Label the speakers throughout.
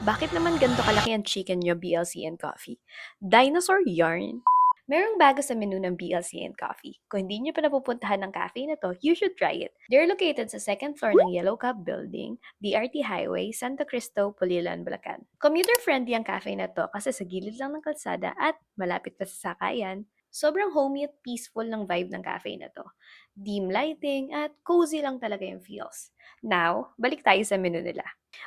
Speaker 1: Bakit naman ganito kalaki ang chicken nyo, BLC and Coffee? Dinosaur yarn? Merong bago sa menu ng BLC and Coffee. Kung hindi nyo pa napupuntahan ng cafe na to, you should try it. They're located sa second floor ng Yellow Cup Building, DRT Highway, Santo Cristo, Pulilan, Bulacan. Commuter-friendly ang cafe na to kasi sa gilid lang ng kalsada at malapit pa sa sakayan. Sobrang homey at peaceful ng vibe ng cafe na to. Dim lighting at cozy lang talaga yung feels. Now, balik tayo sa menu nila.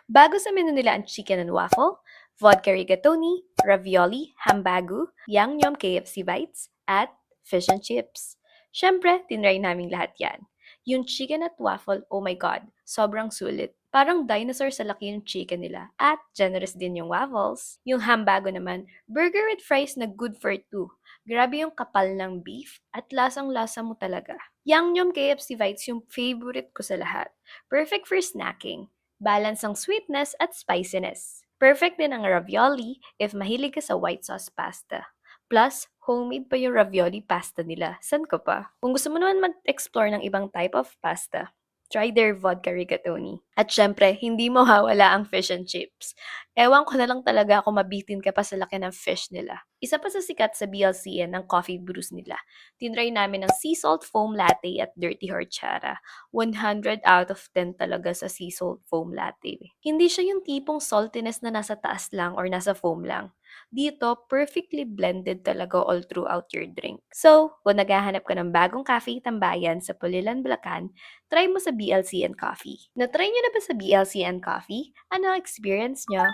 Speaker 1: Bago sa menu nila ang chicken and waffle, vodka rigatoni, ravioli, hambagu, Yangnyeom KFC bites, at fish and chips. Siyempre, tinry naming lahat yan. Yung chicken at waffle, oh my god, sobrang sulit. Parang dinosaur sa laki yung chicken nila at generous din yung waffles. Yung hambago naman, burger with fries na good for two. Grabe yung kapal ng beef at lasang-lasa mo talaga. Yangnyeom KFC bites yung favorite ko sa lahat. Perfect for snacking. Balance ang sweetness at spiciness. Perfect din ang ravioli if mahilig ka sa white sauce pasta. Plus, homemade pa yung ravioli pasta nila. San ko pa? Kung gusto mo naman mag-explore ng ibang type of pasta, try their vodka rigatoni. At syempre, hindi mo hawala ang fish and chips. Ewan ko na lang talaga kung mabitin ka pa sa laki ng fish nila. Isa pa sa sikat sa BLCN ang coffee brews nila. Tinry namin ang sea salt foam latte at dirty horchata. 100 out of 10 talaga sa sea salt foam latte. Hindi siya yung tipong saltiness na nasa taas lang or nasa foam lang. Dito, perfectly blended talaga all throughout your drink. So, kung naghahanap ka ng bagong cafe tambayan sa Pulilan, Bulacan, try mo sa BLC and Coffee. Na-try nyo na ba sa BLC and Coffee? Ano ang experience nyo?